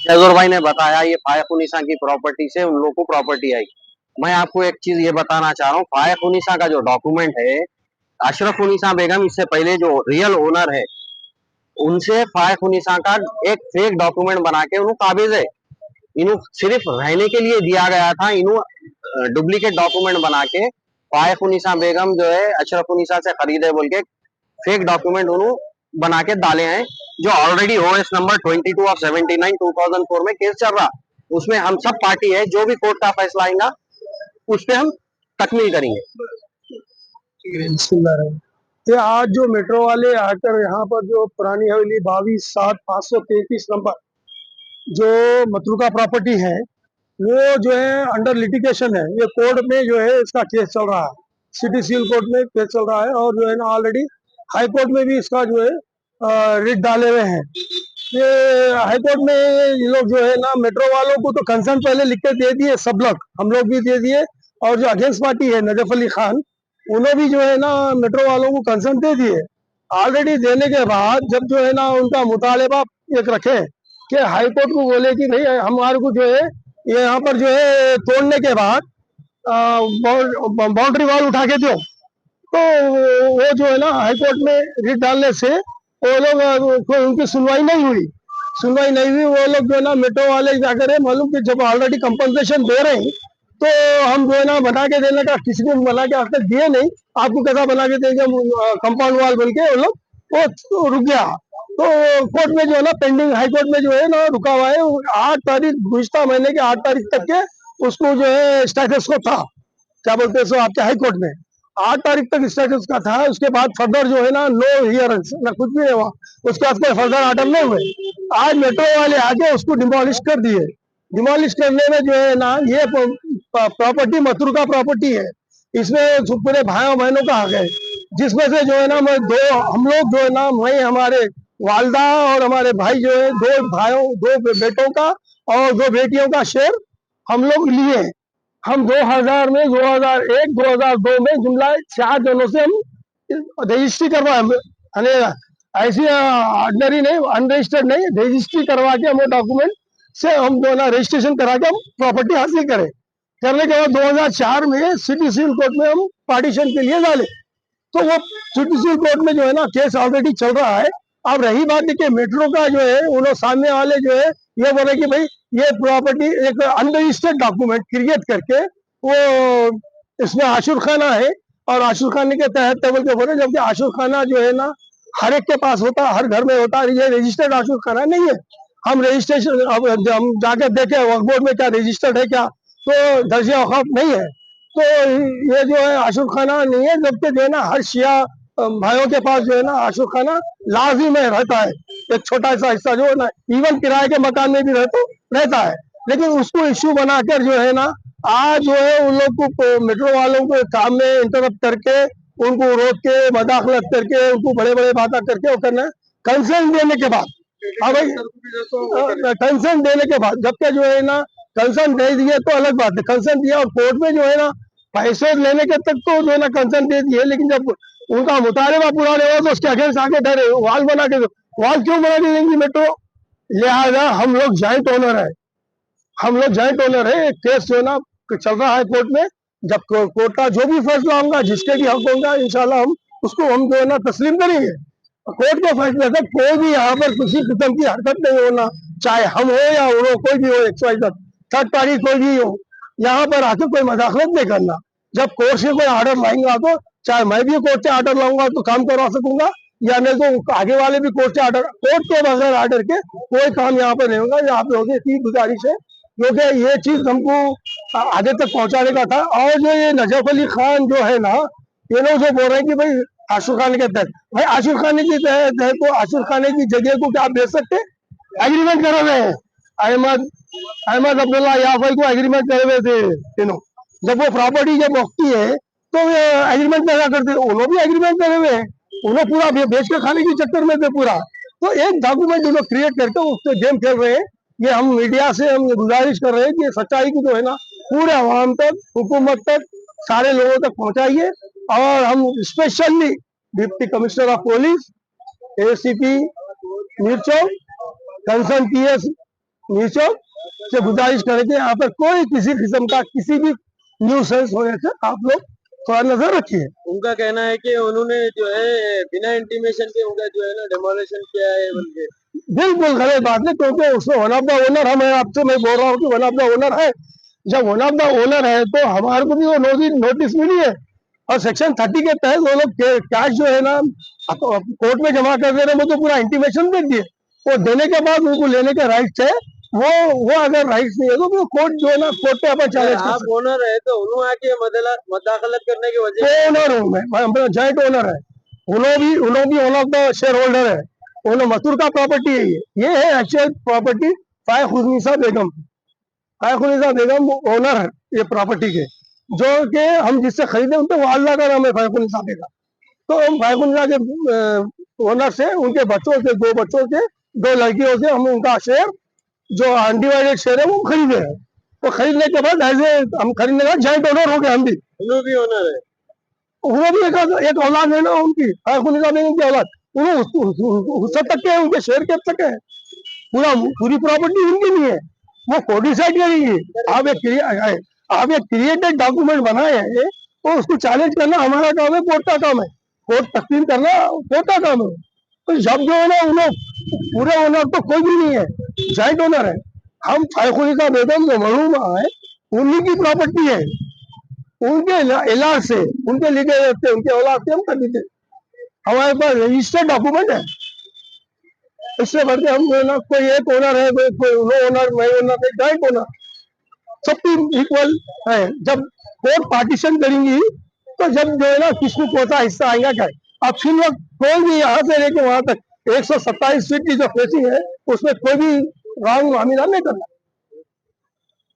शहजोर भाई ने बताया ये फायक उन्नीसा की प्रॉपर्टी से उन लोगों को प्रॉपर्टी आई। मैं आपको एक चीज ये बताना चाह रहा हूँ, फायक उन्नीसा का जो डॉक्यूमेंट है, अशरफ उन्नीसा बेगम इससे पहले जो रियल ओनर है उनसे फायक उन्नीसा का एक फेक डॉक्यूमेंट बना के उन्होंने काबिज है। इन्हों सिर्फ रहने के लिए दिया गया था, इन्हों डुप्लीकेट डॉक्यूमेंट बना के फायक उन्नीसा बेगम जो है अशरफ उन्नीसा से खरीदे बोल के फेक डॉक्यूमेंट उन्होंने बना के डाले हैं, जो ऑलरेडी ओएस नंबर 22 ऑफ 79 2004 में केस चल रहा। उसमें हम सब पार्टी है, जो भी कोर्ट का फैसला आएगा उस पर हम तकमील करेंगे। ये आज जो मेट्रो वाले आकर यहाँ पर जो पुरानी हवेली 22/7/533 नंबर जो मतरूका प्रॉपर्टी है वो जो है अंडर लिटिगेशन है। ये कोर्ट में जो है इसका केस चल रहा है, सिटी सिविल कोर्ट में केस चल रहा है और जो है ना ऑलरेडी हाई कोर्ट में भी इसका जो है रिट डाले हुए हैं। ये हाई कोर्ट में ये लोग जो है ना मेट्रो वालों को तो कंसर्न पहले लिख के दे दिए, सब लोग हम लोग भी दे दिए, और जो अगेंस्ट पार्टी है नजफ अली खान उन्हें भी जो है ना मेट्रो वालों को कंसर्न दे दिए। ऑलरेडी देने के बाद जब जो है ना उनका मुतालबा एक रखे कि हाई कोर्ट को बोले कि भाई हमारे को जो है ये यहाँ पर जो है तोड़ने के बाद बाउंड्री वॉल उठा के दो, तो वो जो है ना हाई कोर्ट में रिट डालने से वो लोग उनकी सुनवाई नहीं हुई। वो लोग जो है ना मेट्रो वाले जाकर मालूम कि जब ऑलरेडी कंपनसेशन दे रहे हैं तो हम जो है ना बना के देने का, किसी को बना के आज तक दिए नहीं, आपको कैसा बना के देंगे कंपाउंड वॉल बोल के वो लोग वो रुक गया। तो कोर्ट में जो है ना पेंडिंग, हाई कोर्ट में जो है ना रुका हुआ है। 8 तारीख गुज़श्ता महीने के 8 तारीख तक के उसको जो है स्टेटस को था, क्या बोलते हैं सो आपके हाई कोर्ट में 8 तारीख तक स्टेटस का था। उसके बाद फर्दर जो है ना नो हियरेंस ना कुछ भी नहीं हुआ, उसके बाद कोई फर्दर आर्डर नहीं हुए। आज मेट्रो वाले आके उसको डिमोलिश कर दिए। डिमोलिश करने में जो है ना ये प्रॉपर्टी मतरूका प्रॉपर्टी है, इसमें पूरे भाइयों बहनों का हक है, जिसमें से जो है ना हम लोग जो है ना मैं हमारे वालदा और हमारे भाई जो है 2 भाइयों 2 बेटों का और 2 बेटियों का शेयर हम लोग लिए। हम 2000 में 2001 2002 में जुमला 4 जनों से हम रजिस्ट्री करवाए, ऐसी ऑर्डनरी नहीं, अनरजिस्टर्ड नहीं, रजिस्ट्री करवा के हम डॉक्यूमेंट से हम जो ना रजिस्ट्रेशन करा के हम प्रॉपर्टी हासिल करें। करने के बाद 2004 में सिटी सिविल कोर्ट में हम पार्टीशन के लिए डाले, तो वो सिटी सिविल कोर्ट में जो है ना केस ऑलरेडी चल रहा है। अब रही बात है कि मेट्रो का जो है उन्होंने सामने वाले जो है ये बोले कि भाई ये प्रॉपर्टी एक अनरजिस्टर्ड डॉक्यूमेंट क्रिएट करके वो इसमें आशुर खाना है और आशुर खाने के तहत टेबल के बोले, जबकि आशुर खाना जो है ना हर एक के पास होता, हर घर में होता, ये रजिस्टर्ड आशुर खाना नहीं है। हम रजिस्ट्रेशन अब हम जाकर देखे वक्फ बोर्ड में क्या रजिस्टर्ड है क्या, तो दर्जे औकाफ नहीं है। तो ये जो है आशुर खाना नहीं है, जबकि जो है ना हर शिया भाइयों के पास जो है ना आशुर खाना लाजिम है, रहता है। एक छोटा सा हिस्सा जो है ना इवन किराए के मकान में भी रहता है, लेकिन उसको इश्यू बनाकर जो है ना आज जो है उन लोग को मेट्रो वालों को काम में इंटरप्ट करके उनको रोक के मदाखलत करके उनको बड़े बड़े बातें करके वो करना कंसर्न देने के बाद, हाँ भाई कंसर्न देने के बाद, जबकि जो है ना कंसर्न दे दिए तो अलग बात है, कंसर्न दिया और कोर्ट में जो है ना पैसे लेने के तक तो जो है ना कंसर्न दे दिए, लेकिन जब उनका मुतालबा पूरा नहीं हुआ तो उसके अगेंस्ट आके डरे वाल बना के, वाल क्यों बना के देंगी मेट्रो? लिहाजा हम लोग जॉइंट ओनर है, हम लोग जॉइंट ओनर है। केस जो है ना चल रहा है कोर्ट में, जब कोर्ट का जो भी फैसला होगा, जिसके भी हक होगा, इंशाल्लाह हम उसको हम जो है ना तस्लीम करेंगे। कोर्ट के फैसले से कोई भी यहाँ पर किसी किस्म की हरकत नहीं होना, चाहे हम हो या वो कोई भी हो, थर्ड पार्टी कोई भी हो, यहाँ पर आके कोई मदाखलत नहीं करना। जब कोर्ट से कोई ऑर्डर लाएंगा तो चाहे मैं भी कोर्ट से ऑर्डर लाऊंगा तो काम करवा सकूंगा, या नहीं तो आगे वाले भी कोर्ट से ऑर्डर, कोर्ट के बगैर ऑर्डर के कोई काम यहाँ पे नहीं होगा। यहाँ पे होगी इतनी गुजारिश है, क्योंकि ये चीज हमको आगे तक पहुंचाने का था। और जो ये नजफ अली खान जो है ना, ये लोग जो बोल रहे हैं कि भाई आशुर खान के तहत, भाई आशुर खान की तहत है तो आशुर खान की जगह को क्या आप दे सकते? एग्रीमेंट करे हुए हैं, अहमद अब्दुल्ला याफई को एग्रीमेंट करे हुए थे तीनों। जब वो प्रॉपर्टी जब वक्ती है तो एग्रीमेंट क्या करते, उन्होंने भी एग्रीमेंट करे हुए हैं, उन्होंने पूरा बेच के खाने के चक्कर में थे पूरा। तो एक डॉक्यूमेंट जो क्रिएट करके उससे गेम खेल रहे हैं। ये हम मीडिया से हम गुजारिश कर रहे हैं कि सच्चाई को जो है ना पूरे अवाम तक, हुकूमत तक, सारे लोगों तक पहुंचाइए। और हम specially deputy commissioner of police, ACP Mir Chowk, concern PS news से गुजारिश करें कि यहाँ पर कोई किसी किस्म का किसी भी न्यूसेंस होने से आप लोग थोड़ा नजर रखिए। उनका कहना है कि उन्होंने जो है बिना इंटीमेशन के उनका जो है ना डेमोलेशन किया है बल्कि। बिल्कुल गलत बात है, क्योंकि उसमें वन ऑफ द ओनर हम हैं, आपसे मैं बोल रहा हूँ कि वन ऑफ द ओनर है। जब वन ऑफ द ओनर है तो हमारे को भी वो नोटिस मिली है, और सेक्शन 30 के तहत वो लोग कैश जो है ना कोर्ट में जमा कर दे रहे हैं, मुझे पूरा इंटीमेशन दे दिए। वो देने के बाद उनको लेने के राइट्स है, वो अगर राइट्स नहीं है तो कोर्ट जो है ना कोर्ट पे अपन चैलेंज कर आप ओनर है तो उन्होंने आके मदाखलत करने की वजह सकते। ओनर हूँ मैं जॉइंट ओनर है, उन्होंने भी one of the share holder है। उन्होंने मथुर का प्रॉपर्टी है, ये है एक्चुअल प्रॉपर्टी फायखुन्निसा बेगम। फायखुन्निसा बेगम ओनर है ये प्रॉपर्टी के, जो कि हम जिससे खरीदे उनके वो अल्लाह का नाम है फायखुन्निसा बेगम। तो हम फायखुन्निसा के ओनर से, उनके बच्चों से, 2 बच्चों से, 2 लड़कियों से हम उनका शेयर जो अनडिवाइडेड शेयर है वो खरीदे हैं। तो खरीदने के बाद एज ए हम खरीदने का जॉइंट ओनर हो गए हम भी। उन्होंने भी ओनर है, वो भी एक औलाद है ना उनकी, फायखुन्निसा बेगम की औलाद, उससे तक के उनके शेयर के तक है, पूरी प्रॉपर्टी उनकी नहीं है, वो कोर्ट डिसाइड करेंगी। आप एक क्रिएटेड डॉक्यूमेंट बनाए हैं तो उसको चैलेंज करना हमारा काम है, कोर्ट का काम है, कोर्ट तस्लीम करना कोर्ट का काम है। तो जब जो है ना उन्होंने पूरे ओनर तो कोई भी नहीं है, जॉइंट ओनर है हम। फायखुन्निसा बेगम जो मरहूमा है उन्हीं की प्रॉपर्टी है, उनके इलाज से, उनके लिखे रहते, उनके औलाद से हम खरीदे, हमारे पास रजिस्टर्ड डॉक्यूमेंट है। इससे बढ़ के हम जो है ना, कोई एक ओनर है, कोई ओनर, मैं ओनर, जॉइंट ओनर, सबकी इक्वल है। जब कोर्ट पार्टीशन करेंगी तो जब जो है ना किसको कोता हिस्सा आएगा क्या। अब फिर लोग कोई भी यहाँ से लेके वहां तक 127 फीट की जो फेसिंग है उसमें कोई भी रॉन्ग मामला नहीं करना।